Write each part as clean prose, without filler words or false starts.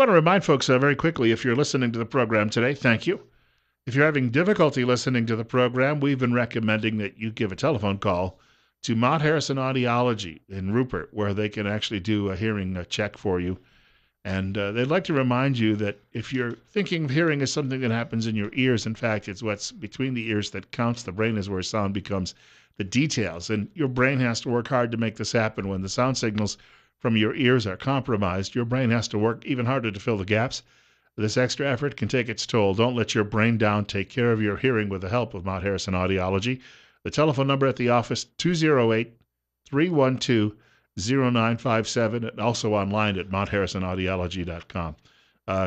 want to remind folks very quickly, if you're listening to the program today, thank you. If you're having difficulty listening to the program, we've been recommending that you give a telephone call to Mount Harrison Audiology in Rupert, where they can actually do a hearing check for you. And they'd like to remind you that if you're thinking of hearing as something that happens in your ears, in fact, it's what's between the ears that counts. The brain is where sound becomes the details. And your brain has to work hard to make this happen. When the sound signals from your ears are compromised, your brain has to work even harder to fill the gaps. This extra effort can take its toll. Don't let your brain down. Take care of your hearing with the help of Mount Harrison Audiology. The telephone number at the office, 208-312-0957, and also online at mountharrisonaudiology.com.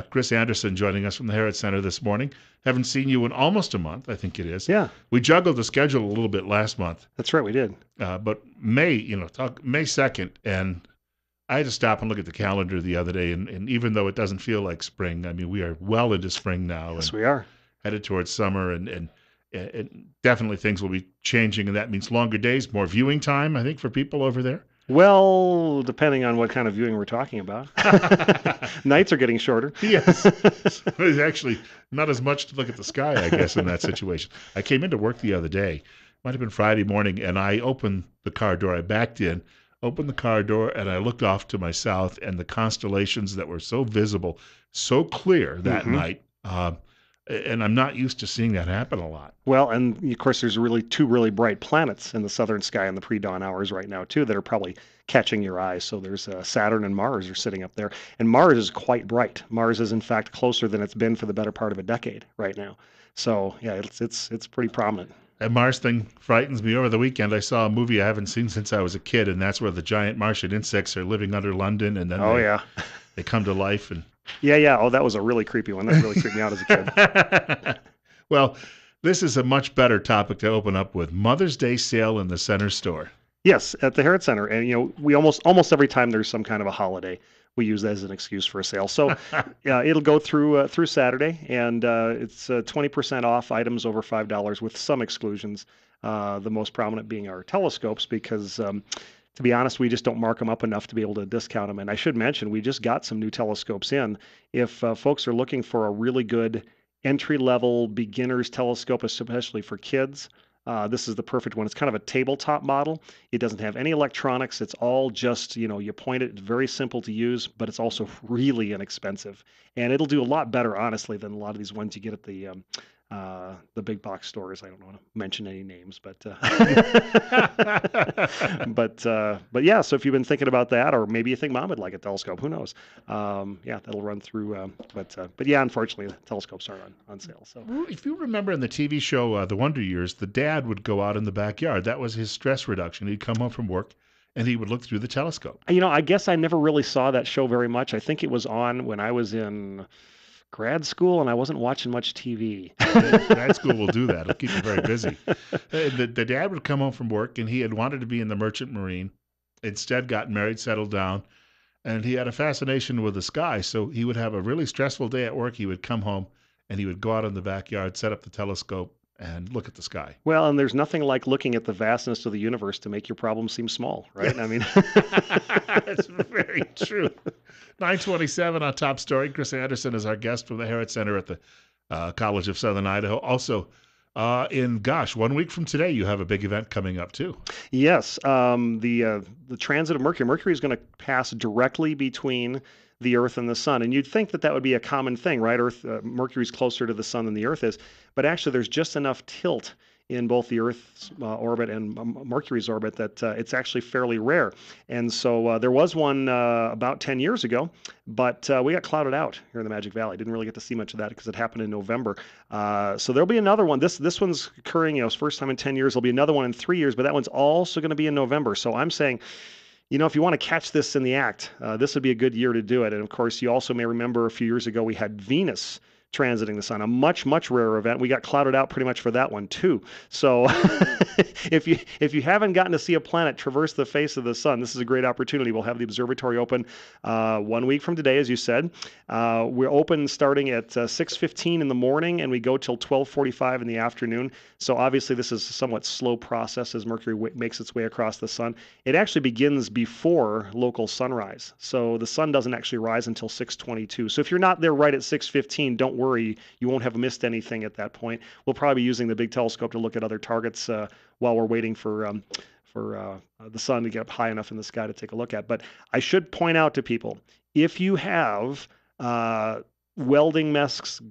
Chris Anderson joining us from the Herod Center this morning. Haven't seen you in almost a month, I think it is. Yeah. We juggled the schedule a little bit last month. That's right, we did. But May 2nd, and I had to stop and look at the calendar the other day, and even though it doesn't feel like spring, I mean, we are well into spring now. Yes, and we are. Headed towards summer, and definitely things will be changing, and that means longer days, more viewing time, I think, for people over there. Well, depending on what kind of viewing we're talking about. Nights are getting shorter. Yes. There's actually not as much to look at the sky, I guess, in that situation. I came into work the other day, might have been Friday morning, and I opened the car door. I backed in, opened the car door, and I looked off to my south, and the constellations that were so visible, so clear that night, and I'm not used to seeing that happen a lot. Well, and of course, there's two really bright planets in the southern sky in the pre-dawn hours right now, too, that are probably catching your eyes. So there's Saturn and Mars are sitting up there. And Mars is quite bright. Mars is, in fact, closer than it's been for the better part of a decade right now. So, yeah, it's pretty prominent. That Mars thing frightens me. Over the weekend, I saw a movie I haven't seen since I was a kid, and that's where the giant Martian insects are living under London, and then they come to life. And yeah. Oh, that was a really creepy one. That really creeped me out as a kid. Well, this is a much better topic to open up with. Mother's Day sale in the Center store. Yes, at the Herod Center. And, we almost every time there's some kind of a holiday, we use that as an excuse for a sale. So it'll go through Saturday, and it's 20% off items over $5 with some exclusions, the most prominent being our telescopes, because to be honest, we just don't mark them up enough to be able to discount them. And I should mention, we just got some new telescopes in. If folks are looking for a really good entry-level beginner's telescope, especially for kids, this is the perfect one. It's kind of a tabletop model. It doesn't have any electronics. It's all just, you point it. It's very simple to use, but it's also really inexpensive. And it'll do a lot better, honestly, than a lot of these ones you get at the big box stores. I don't want to mention any names, but but yeah. So if you've been thinking about that, or maybe you think Mom would like a telescope, who knows? That'll run through. But yeah, unfortunately, the telescopes aren't on sale. So if you remember in the TV show The Wonder Years, the dad would go out in the backyard. That was his stress reduction. He'd come home from work, and he would look through the telescope. I guess I never really saw that show very much. I think it was on when I was in grad school, and I wasn't watching much TV. Grad school will do that. It'll keep you very busy. The dad would come home from work, and he had wanted to be in the Merchant Marine. Instead, got married, settled down, and he had a fascination with the sky. So he would have a really stressful day at work. He would come home, and he would go out in the backyard, set up the telescope, and look at the sky. Well, and there's nothing like looking at the vastness of the universe to make your problem seem small, right? I mean, that's very true. 9:27 on Top Story. Chris Anderson is our guest from the Herod Center at the College of Southern Idaho. Also, in 1 week from today, you have a big event coming up too. Yes, the transit of Mercury. Mercury is going to pass directly between the Earth and the Sun, and you'd think that would be a common thing, right? Mercury's closer to the Sun than the Earth is, but actually, there's just enough tilt in both the Earth's orbit and Mercury's orbit that it's actually fairly rare. And so there was one about 10 years ago, but we got clouded out here in the Magic Valley. Didn't really get to see much of that because it happened in November. So there'll be another one. This one's occurring, it's first time in 10 years. There'll be another one in 3 years, but that one's also going to be in November. So I'm saying, if you want to catch this in the act, this would be a good year to do it. And of course, you also may remember a few years ago we had Venus transiting the sun. A much, much rarer event. We got clouded out pretty much for that one too. So if you haven't gotten to see a planet traverse the face of the sun, this is a great opportunity. We'll have the observatory open 1 week from today, as you said. We're open starting at 6:15 in the morning, and we go till 12:45 in the afternoon. So obviously this is a somewhat slow process as Mercury makes its way across the sun. It actually begins before local sunrise. So the sun doesn't actually rise until 6:22. So if you're not there right at 6:15, don't worry, you won't have missed anything at that point. We'll probably be using the big telescope to look at other targets while we're waiting for the sun to get up high enough in the sky to take a look at. But I should point out to people, if you have welding masks,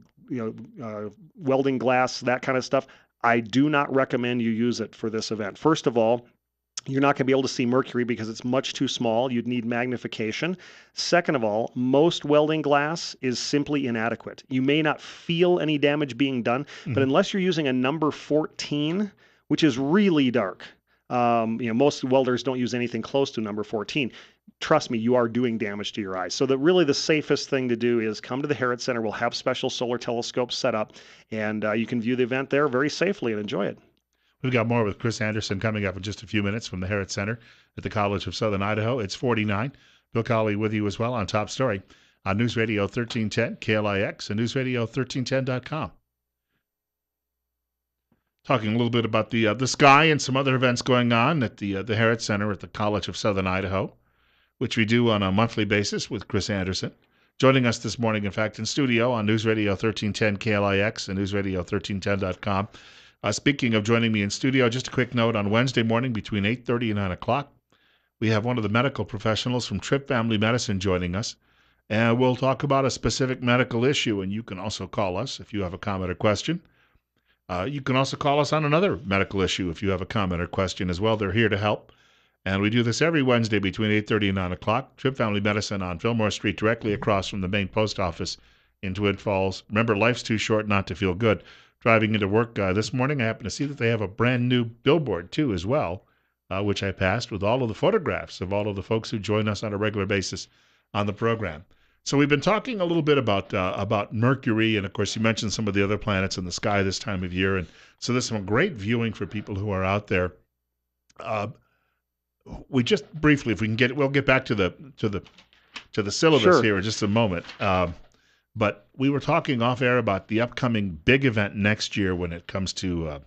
welding glass, that kind of stuff, I do not recommend you use it for this event. First of all, you're not going to be able to see Mercury because it's much too small. You'd need magnification. Second of all, most welding glass is simply inadequate. You may not feel any damage being done, but unless you're using a number 14, which is really dark, most welders don't use anything close to number 14. Trust me, you are doing damage to your eyes. So really the safest thing to do is come to the Herod Center. We'll have special solar telescopes set up, and you can view the event there very safely and enjoy it. We've got more with Chris Anderson coming up in just a few minutes from the Herod Center at the College of Southern Idaho. It's 49. Bill Colley with you as well on Top Story on News Radio 1310, KLIX, and newsradio1310.com. Talking a little bit about the sky and some other events going on at the Herod Center at the College of Southern Idaho, which we do on a monthly basis with Chris Anderson. Joining us this morning, in fact, in studio on News Radio 1310, KLIX, and newsradio1310.com. Speaking of joining me in studio, just a quick note, on Wednesday morning between 8:30 and 9 o'clock, we have one of the medical professionals from Tripp Family Medicine joining us, and we'll talk about a specific medical issue, and you can also call us if you have a comment or question. You can also call us on another medical issue if you have a comment or question as well. They're here to help, and we do this every Wednesday between 8:30 and 9 o'clock. Tripp Family Medicine on Fillmore Street, directly across from the main post office in Twin Falls. Remember, life's too short not to feel good. Driving into work this morning, I happen to see that they have a brand new billboard too as well, which I passed with all of the photographs of all of the folks who join us on a regular basis on the program. So we've been talking a little bit about Mercury, and of course you mentioned some of the other planets in the sky this time of year, and so there's some great viewing for people who are out there. We just briefly, if we can we'll get back to the syllabus here in just a moment. But we were talking off air about the upcoming big event next year when it comes to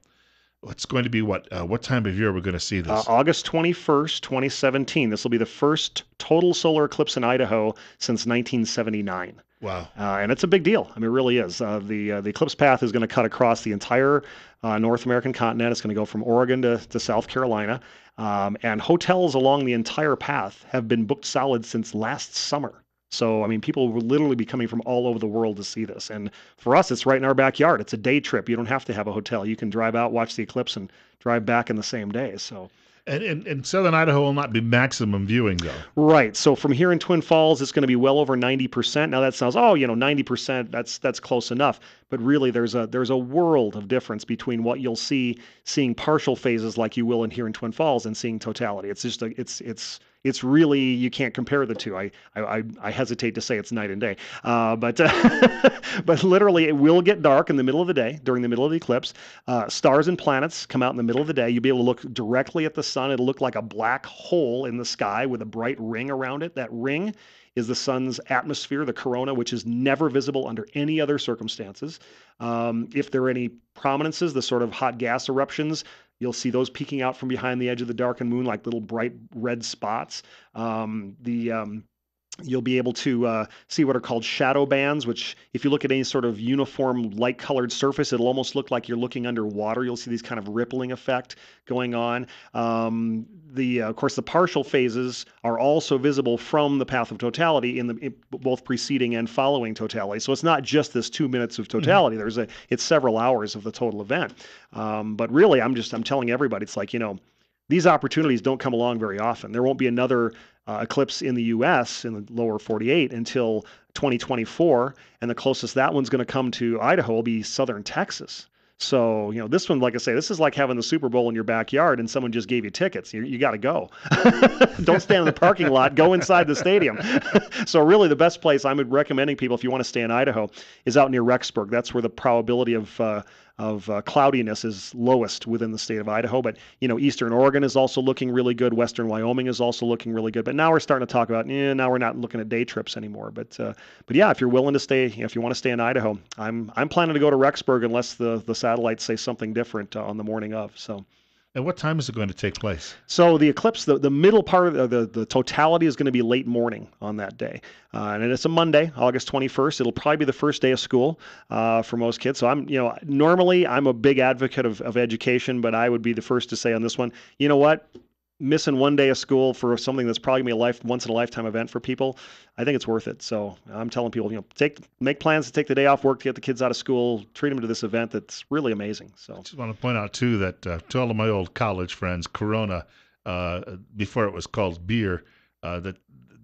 it's going to be what time of year we're going to see this? August 21st, 2017. This will be the first total solar eclipse in Idaho since 1979. Wow. And it's a big deal. I mean, it really is. The eclipse path is going to cut across the entire North American continent. It's going to go from Oregon to South Carolina. And hotels along the entire path have been booked solid since last summer. So, I mean, people will literally be coming from all over the world to see this. And for us, it's right in our backyard. It's a day trip. You don't have to have a hotel. You can drive out, watch the eclipse, and drive back in the same day. So, And Southern Idaho will not be maximum viewing, though. Right. So from here in Twin Falls, it's going to be well over 90%. Now that sounds, 90%, that's close enough. But really, there's a world of difference between what you'll see seeing partial phases like you will in here in Twin Falls and seeing totality. It's just it's really, you can't compare the two. I hesitate to say it's night and day, but literally it will get dark in the middle of the day during the middle of the eclipse. Stars and planets come out in the middle of the day. You'll be able to look directly at the sun. It'll look like a black hole in the sky with a bright ring around it. That ring is the sun's atmosphere, the corona, which is never visible under any other circumstances. If there are any prominences, the sort of hot gas eruptions, you'll see those peeking out from behind the edge of the darkened moon like little bright red spots. You'll be able to see what are called shadow bands, which if you look at any sort of uniform light-colored surface, it'll almost look like you're looking underwater. You'll see these kind of rippling effect going on. Of course, the partial phases are also visible from the path of totality in both preceding and following totality. So it's not just this 2 minutes of totality. Mm-hmm. It's several hours of the total event. But really, I'm telling everybody, it's like, these opportunities don't come along very often. There won't be another eclipse in the U.S. in the lower 48 until 2024, and the closest that one's going to come to Idaho will be southern Texas. So, this one, like I say, this is like having the Super Bowl in your backyard and someone just gave you tickets. You got to go. Don't stand in the parking lot. Go inside the stadium. So really the best place I'm recommending people, if you want to stay in Idaho, is out near Rexburg. That's where the probability of cloudiness is lowest within the state of Idaho. But, Eastern Oregon is also looking really good. Western Wyoming is also looking really good. But now we're starting to talk about, now we're not looking at day trips anymore. But yeah, if you're willing to stay, if you want to stay in Idaho, I'm planning to go to Rexburg unless the satellites say something different on the morning of. So. And what time is it going to take place? So the eclipse, the middle part of the totality is going to be late morning on that day. And it's a Monday, August 21st. It'll probably be the first day of school for most kids. So normally I'm a big advocate of education, but I would be the first to say on this one, you know what? Missing one day of school for something that's probably going to be a once in a lifetime event for people, I think it's worth it. So I'm telling people, make plans to take the day off work to get the kids out of school, treat them to this event that's really amazing. So I just want to point out too that to all of my old college friends, Corona, before it was called beer, that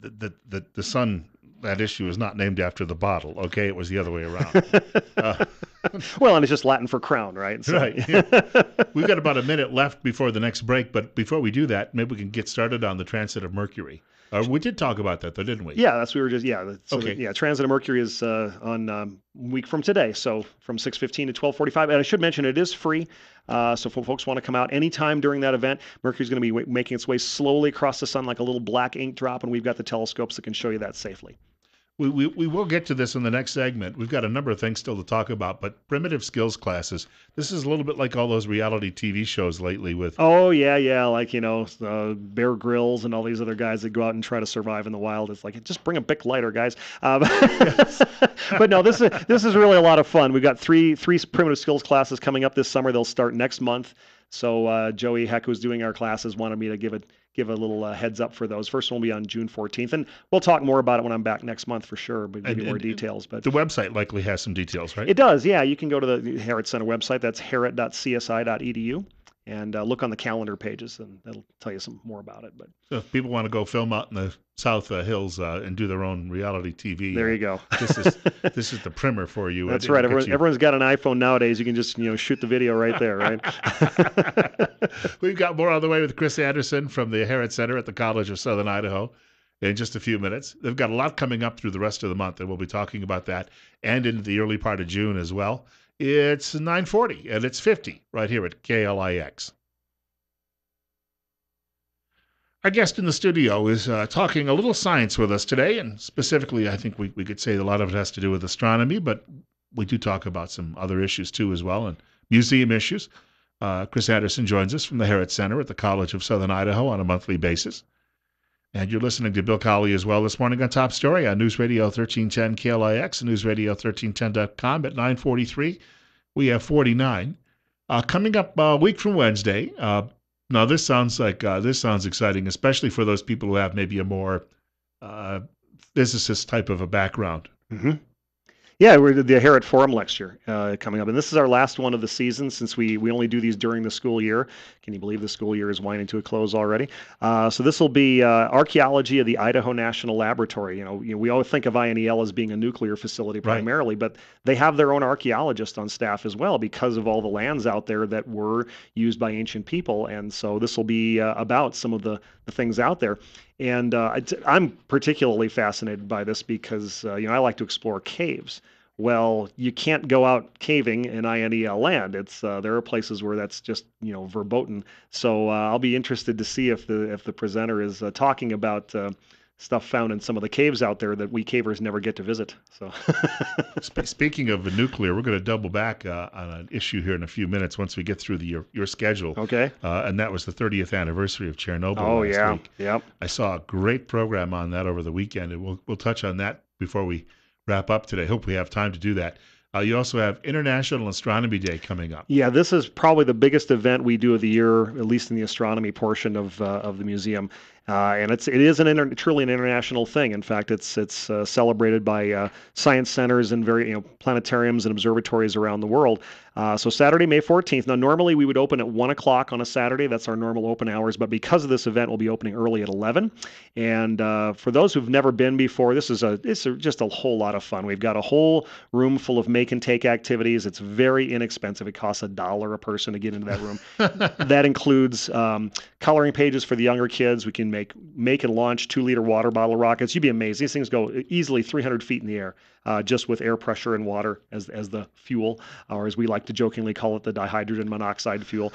the sun, that issue is not named after the bottle. Okay, it was the other way around. Well, and it's just Latin for crown, right? So. Right. Yeah. We've got about a minute left before the next break, but before we do that, maybe we can get started on the transit of Mercury. We did talk about that, though, didn't we? Yeah, we were just So okay. Transit of Mercury is on a week from today, so from 6:15 to 12:45. And I should mention it is free, so if folks want to come out anytime during that event, Mercury's going to be making its way slowly across the sun like a little black ink drop, and we've got the telescopes that can show you that safely. We will get to this in the next segment. We've got a number of things still to talk about, but primitive skills classes, this is a little bit like all those reality TV shows lately with... Oh, yeah, like, Bear Grylls and all these other guys that go out and try to survive in the wild. It's like, just bring a Bic lighter, guys. But no, this is really a lot of fun. We've got three primitive skills classes coming up this summer. They'll start next month. So Joey Heck, who's doing our classes, wanted me to give a little heads up for those. First one will be on June 14th, and we'll talk more about it when I'm back next month for sure, but give you more details. But the website likely has some details, right? It does, yeah. You can go to the Herritt Center website. That's herritt.csi.edu. And look on the calendar pages, and that'll tell you some more about it. But so if people want to go film out in the South Hills and do their own reality TV, there you go. This is the primer for you. That's right. Everyone's got an iPhone nowadays. You can just shoot the video right there, right? We've got more on the way with Chris Anderson from the Herritt Center at the College of Southern Idaho in just a few minutes. They've got a lot coming up through the rest of the month, and we'll be talking about that and into the early part of June as well. It's 9:40 and it's 50 right here at KLIX. Our guest in the studio is talking a little science with us today, and specifically I think we could say a lot of it has to do with astronomy, but we do talk about some other issues too as well, and museum issues. Chris Anderson joins us from the Herritt Center at the College of Southern Idaho on a monthly basis. And you're listening to Bill Colley as well this morning on Top Story on News Radio 1310 KLIX and newsradio1310.com at 9:43. We have 49. Coming up a week from Wednesday. Now, this sounds exciting, especially for those people who have maybe a more physicist type of a background. Mm-hmm. Yeah, we're the Herritt Forum lecture coming up, and this is our last one of the season since we only do these during the school year. Can you believe the school year is winding to a close already? So this will be archaeology of the Idaho National Laboratory. We always think of INEL as being a nuclear facility primarily, but they have their own archaeologist on staff as well because of all the lands out there that were used by ancient people, and so this will be about some of the things out there. And I'm particularly fascinated by this because I like to explore caves. Well, you can't go out caving in INEL land. There are places where that's just verboten. So I'll be interested to see if the presenter is talking about stuff found in some of the caves out there that we cavers never get to visit. So, speaking of the nuclear, we're going to double back on an issue here in a few minutes once we get through your schedule. Okay. And that was the 30th anniversary of Chernobyl. Oh, last yeah. week. Yep. I saw a great program on that over the weekend, and we'll touch on that before we wrap up today. Hope we have time to do that. You also have International Astronomy Day coming up. Yeah, this is probably the biggest event we do of the year, at least in the astronomy portion of the museum. And it is truly an international thing. In fact, it's celebrated by science centers and planetariums and observatories around the world. So Saturday, May 14th. Now, normally we would open at 1 o'clock on a Saturday. That's our normal open hours. But because of this event, we'll be opening early at 11. And for those who've never been before, just a whole lot of fun. We've got a whole room full of make and take activities. It's very inexpensive. It costs $1 a person to get into that room. That includes coloring pages for the younger kids. We can make and launch 2-liter water bottle rockets. You'd be amazed. These things go easily 300 feet in the air, just with air pressure and water as the fuel, or as we like to jokingly call it, the dihydrogen monoxide fuel.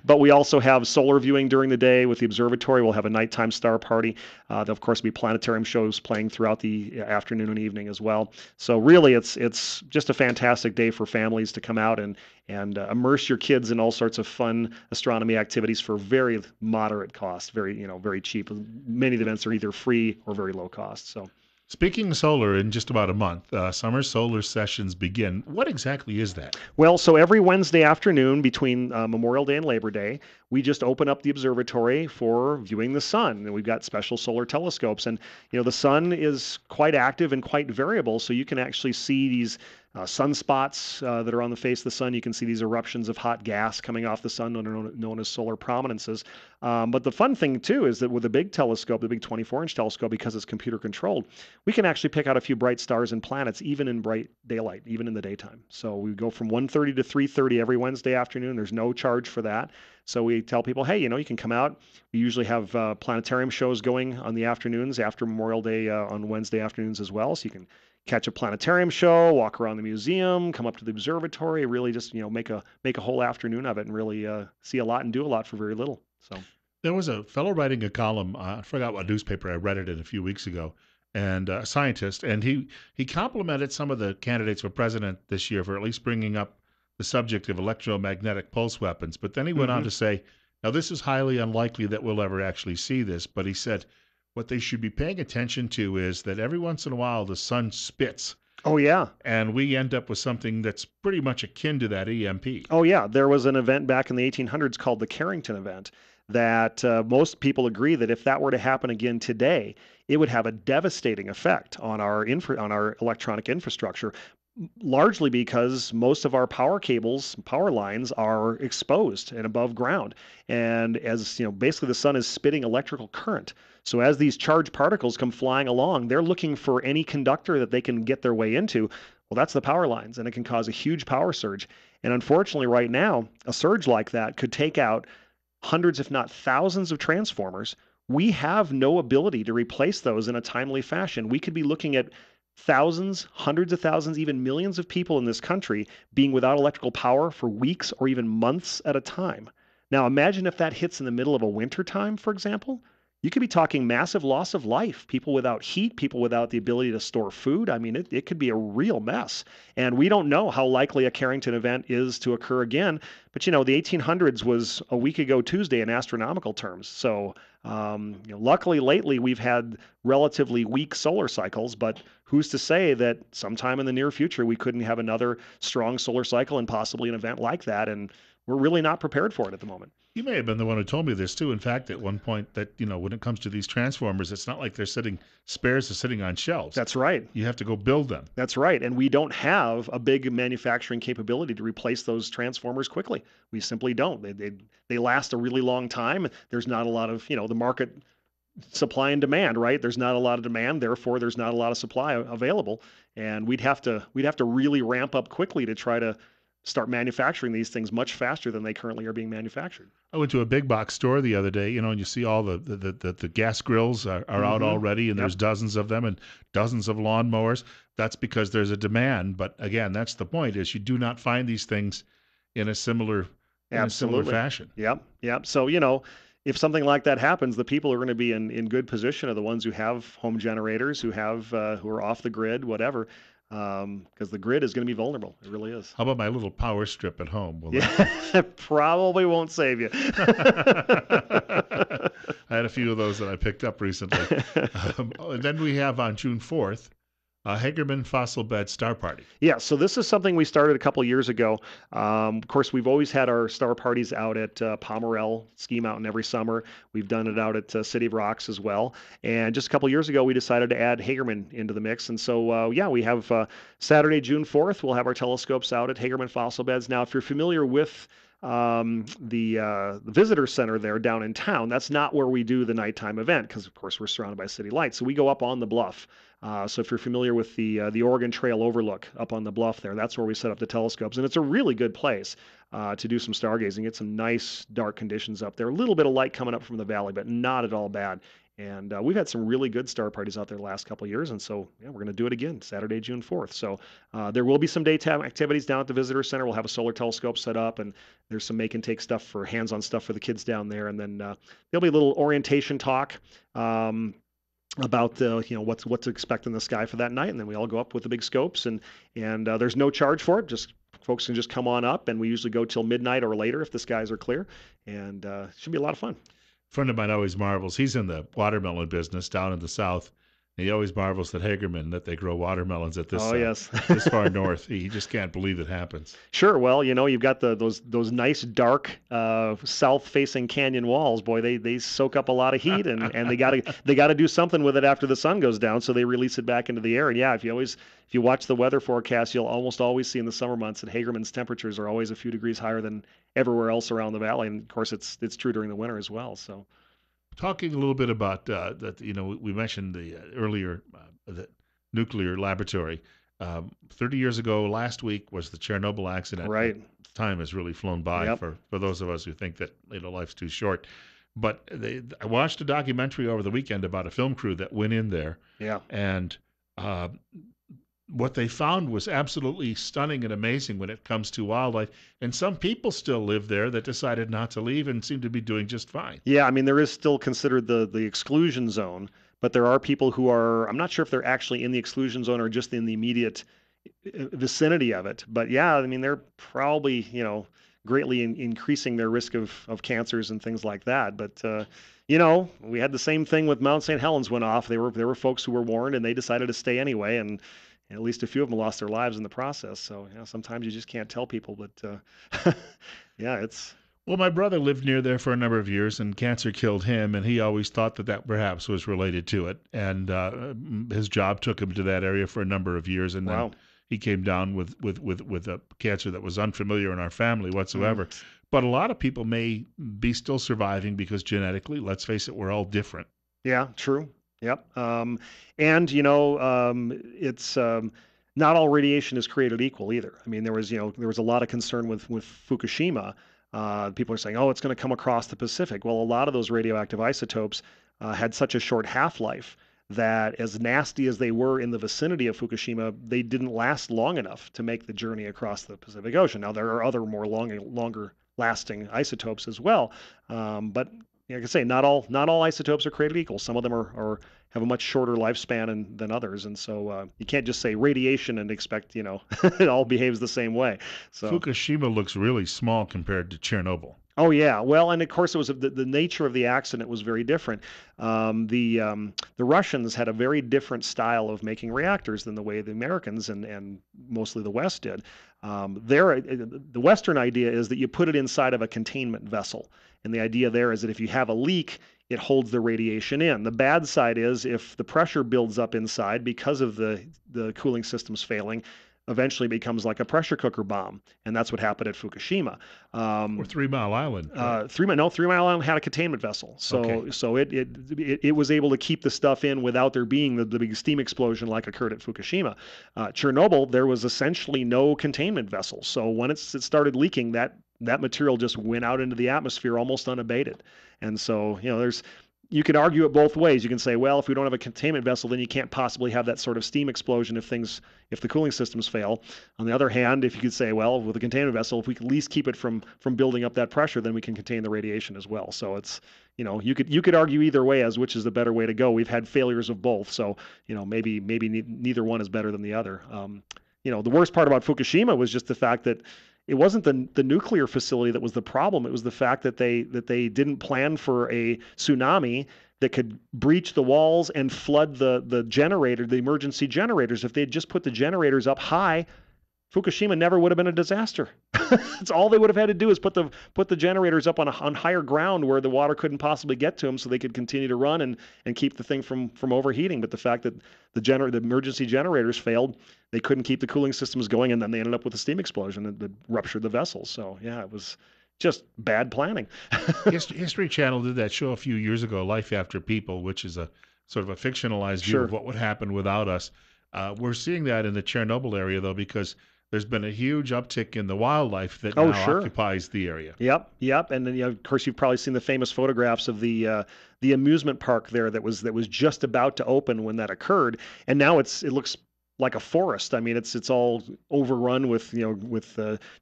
But we also have solar viewing during the day with the observatory. We'll have a nighttime star party. There'll of course be planetarium shows playing throughout the afternoon and evening as well. So really, it's just a fantastic day for families to come out and immerse your kids in all sorts of fun astronomy activities for very moderate cost, very cheap. Many of the events are either free or very low cost. So. Speaking of solar, in just about a month, summer solar sessions begin. What exactly is that? Well, so every Wednesday afternoon between Memorial Day and Labor Day, we just open up the observatory for viewing the sun. And we've got special solar telescopes. And, the sun is quite active and quite variable. So you can actually see these sunspots that are on the face of the sun. You can see these eruptions of hot gas coming off the sun, known as solar prominences. But the fun thing, too, is that with the big telescope, the big 24-inch telescope, because it's computer controlled, we can actually pick out a few bright stars and planets, even in bright daylight, even in the daytime. So we go from 1:30 to 3:30 every Wednesday afternoon. There's no charge for that. So we tell people, hey, you can come out. We usually have planetarium shows going on the afternoons after Memorial Day on Wednesday afternoons as well. So you can catch a planetarium show, walk around the museum, come up to the observatory, really just make a whole afternoon of it, and really see a lot and do a lot for very little. So there was a fellow writing a column. I forgot what newspaper. I read it in a few weeks ago, and a scientist, and he complimented some of the candidates for president this year for at least bringing up the subject of electromagnetic pulse weapons. But then he went on to say, now this is highly unlikely that we'll ever actually see this, but he said what they should be paying attention to is that every once in a while the sun spits. Oh, yeah. And we end up with something that's pretty much akin to that EMP. Oh, yeah. There was an event back in the 1800s called the Carrington event that most people agree that if that were to happen again today, it would have a devastating effect on our electronic infrastructure, largely because most of our power lines are exposed and above ground. And as basically the sun is spitting electrical current. So as these charged particles come flying along, they're looking for any conductor that they can get their way into. Well, that's the power lines, and it can cause a huge power surge. And unfortunately, right now, a surge like that could take out hundreds, if not thousands, of transformers. We have no ability to replace those in a timely fashion. We could be looking at thousands, hundreds of thousands, even millions of people in this country being without electrical power for weeks or even months at a time. Now, imagine if that hits in the middle of a winter time, for example. You could be talking massive loss of life, people without heat, people without the ability to store food. I mean, it could be a real mess. And we don't know how likely a Carrington event is to occur again. But, the 1800s was a week ago Tuesday in astronomical terms. So luckily lately we've had relatively weak solar cycles, but who's to say that sometime in the near future we couldn't have another strong solar cycle and possibly an event like that. And we're really not prepared for it at the moment. You may have been the one who told me this too. In fact, at one point that, when it comes to these transformers, it's not like spares are sitting on shelves. That's right. You have to go build them. That's right. And we don't have a big manufacturing capability to replace those transformers quickly. We simply don't. They last a really long time. There's not a lot of, the market supply and demand, right? There's not a lot of demand, therefore there's not a lot of supply available. And we'd have to really ramp up quickly to try to start manufacturing these things much faster than they currently are being manufactured. I went to a big box store the other day, and you see all the gas grills are out already, and there's dozens of them and dozens of lawnmowers. That's because there's a demand. But again, that's the point, is you do not find these things in a similar fashion. Yep. So, if something like that happens, the people who are going to be in good position are the ones who have home generators, who are off the grid, whatever. Because the grid is going to be vulnerable. It really is. How about my little power strip at home? That probably won't save you. I had a few of those that I picked up recently. And then we have on June 4th, Hagerman Fossil Bed Star Party. Yeah, so this is something we started a couple years ago. Of course, we've always had our star parties out at Pomerel Ski Mountain every summer. We've done it out at City of Rocks as well. And just a couple years ago, we decided to add Hagerman into the mix. And so, yeah, we have Saturday, June 4th, we'll have our telescopes out at Hagerman Fossil Beds. Now, if you're familiar with the visitor center there down in town, that's not where we do the nighttime event because, of course, we're surrounded by city lights. So we go up on the bluff. So if you're familiar with the Oregon Trail overlook up on the bluff there, that's where we set up the telescopes, and it's a really good place to do some stargazing. Get some nice dark conditions up there. A little bit of light coming up from the valley, but not at all bad. And we've had some really good star parties out there the last couple of years, and so yeah, we're going to do it again Saturday, June 4th. So there will be some daytime activities down at the visitor center. We'll have a solar telescope set up, and there's some make and take stuff for hands-on stuff for the kids down there, and then there'll be a little orientation talk. About what to expect in the sky for that night, and then we all go up with the big scopes, and there's no charge for it. Just folks can just come on up, and we usually go till midnight or later if the skies are clear, and it should be a lot of fun. A friend of mine always marvels. He's in the watermelon business down in the south. And he always marvels at Hagerman that they grow watermelons at this yes. this far north. He just can't believe it happens. Sure. Well, you've got those nice dark south-facing canyon walls. Boy, they soak up a lot of heat, and they gotta do something with it after the sun goes down. So they release it back into the air. And yeah, if you watch the weather forecast, you'll almost always see in the summer months that Hagerman's temperatures are always a few degrees higher than everywhere else around the valley. And of course, it's true during the winter as well. So. Talking a little bit about that, we mentioned earlier the nuclear laboratory. 30 years ago, last week was the Chernobyl accident. Right. Time has really flown by for those of us who think that life's too short. But I watched a documentary over the weekend about a film crew that went in there. Yeah. And what they found was absolutely stunning and amazing when it comes to wildlife. And some people still live there that decided not to leave and seem to be doing just fine. Yeah, I mean, there is still considered the exclusion zone, but there are people who are, I'm not sure if they're actually in the exclusion zone or just in the immediate vicinity of it. But yeah, I mean, they're probably, greatly increasing their risk of cancers and things like that. But, we had the same thing with Mount St. Helens went off. There were folks who were warned and they decided to stay anyway. And at least a few of them lost their lives in the process. So, sometimes you just can't tell people, but yeah, it's. Well, my brother lived near there for a number of years, and cancer killed him, and he always thought that perhaps was related to it. And his job took him to that area for a number of years, and then he came down with a cancer that was unfamiliar in our family whatsoever. But a lot of people may be still surviving because genetically, let's face it, we're all different. Yeah, true. Yep. And it's not all radiation is created equal either. I mean, there was a lot of concern with Fukushima. People are saying, oh, it's going to come across the Pacific. Well, a lot of those radioactive isotopes had such a short half-life that as nasty as they were in the vicinity of Fukushima, they didn't last long enough to make the journey across the Pacific Ocean. Now, there are other more longer lasting isotopes as well. But like I say, not all isotopes are created equal. Some of them have a much shorter lifespan than others, and so you can't just say radiation and expect it all behaves the same way. So Fukushima looks really small compared to Chernobyl. Oh yeah, well, and of course it was the nature of the accident was very different. The Russians had a very different style of making reactors than the way the Americans and mostly the West did. The Western idea is that you put it inside of a containment vessel, and the idea there is that if you have a leak, it holds the radiation in. The bad side is if the pressure builds up inside because of the cooling systems failing, eventually becomes like a pressure cooker bomb, and that's what happened at Fukushima. Or 3 Mile Island. 3 Mile Island had a containment vessel, so it was able to keep the stuff in without there being the big steam explosion like occurred at Fukushima. Chernobyl, there was essentially no containment vessel, so when it started leaking, that material just went out into the atmosphere almost unabated, and so you can argue it both ways. You can say, well, if we don't have a containment vessel, then you can't possibly have that sort of steam explosion if the cooling systems fail. On the other hand, if you could say, well, with a containment vessel, if we could at least keep it from building up that pressure, then we can contain the radiation as well. So it's, you could argue either way as which is the better way to go. We've had failures of both, so maybe neither one is better than the other. The worst part about Fukushima was just the fact that it wasn't the nuclear facility that was the problem. It was the fact that they didn't plan for a tsunami that could breach the walls and flood the emergency generators. If they'd just put the generators up high, Fukushima never would have been a disaster. That's all they would have had to do is put the generators up on higher ground where the water couldn't possibly get to them, so they could continue to run and keep the thing from overheating. But the fact that the emergency generators failed, they couldn't keep the cooling systems going, and then they ended up with a steam explosion that ruptured the vessels. So yeah, it was just bad planning. History Channel did that show a few years ago, Life After People, which is a sort of a fictionalized view of what would happen without us. We're seeing that in the Chernobyl area, though, because there's been a huge uptick in the wildlife that now occupies the area. Yep. And then, of course, you've probably seen the famous photographs of the amusement park there that was just about to open when that occurred, and now it looks like a forest. I mean, it's all overrun with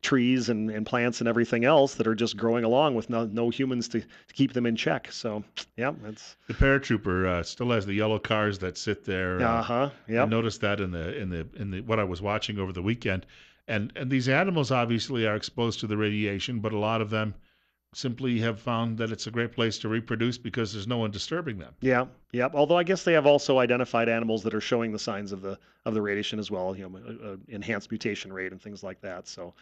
trees and plants and everything else that are just growing along with no humans to keep them in check. So yeah, that's the paratrooper still has the yellow cars that sit there. Yeah. I noticed that in the what I was watching over the weekend, and these animals obviously are exposed to the radiation, but a lot of them simply have found that it's a great place to reproduce because there's no one disturbing them. Yeah. Although I guess they have also identified animals that are showing the signs of the radiation as well. Enhanced mutation rate and things like that. So,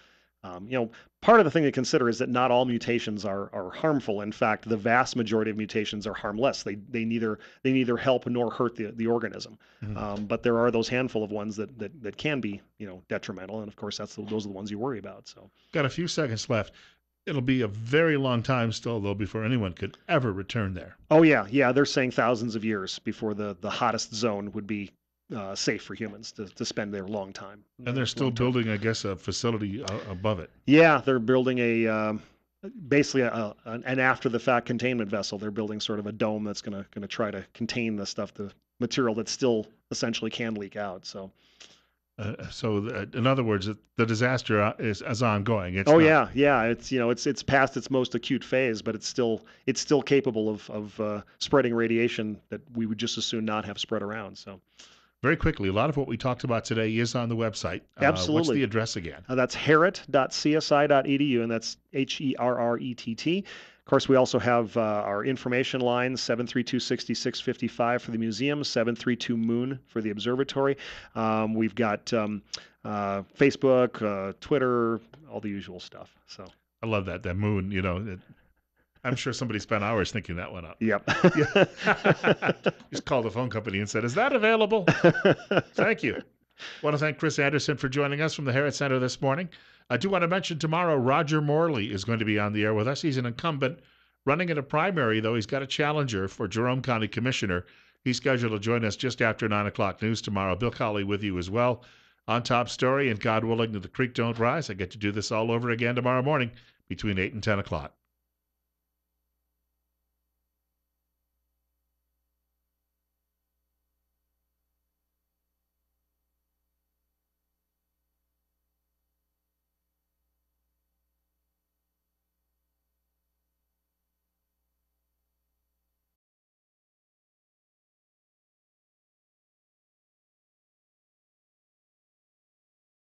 part of the thing to consider is that not all mutations are harmful. In fact, the vast majority of mutations are harmless. They neither help nor hurt the organism. Mm-hmm. But there are those handful of ones that can be detrimental, and of course those are the ones you worry about. So, got a few seconds left. It'll be a very long time still, though, before anyone could ever return there. Oh, yeah. They're saying thousands of years before the hottest zone would be safe for humans to spend their long time. And they're still building, I guess, a facility above it. Yeah, they're building basically an after-the-fact containment vessel. They're building sort of a dome that's going to try to contain the material that still essentially can leak out. So. In other words, the disaster is ongoing. Yeah. It's past its most acute phase, but it's still capable of spreading radiation that we would just as soon not have spread around. So, very quickly, a lot of what we talked about today is on the website. Absolutely. What's the address again? That's herret.csi.edu, and that's HERRETT. Of course, we also have our information line, 732-6655 for the museum, 732-MOON for the observatory. We've got Facebook, Twitter, all the usual stuff. So I love that MOON, I'm sure somebody spent hours thinking that one up. Yep. Just called the phone company and said, "Is that available?" Thank you. I want to thank Chris Anderson for joining us from the Herret Center this morning. I do want to mention tomorrow, Roger Morley is going to be on the air with us. He's an incumbent running in a primary, though he's got a challenger for Jerome County Commissioner. He's scheduled to join us just after 9 o'clock news tomorrow. Bill Colley with you as well on Top Story, and God willing, that the creek don't rise. I get to do this all over again tomorrow morning between 8 and 10 o'clock.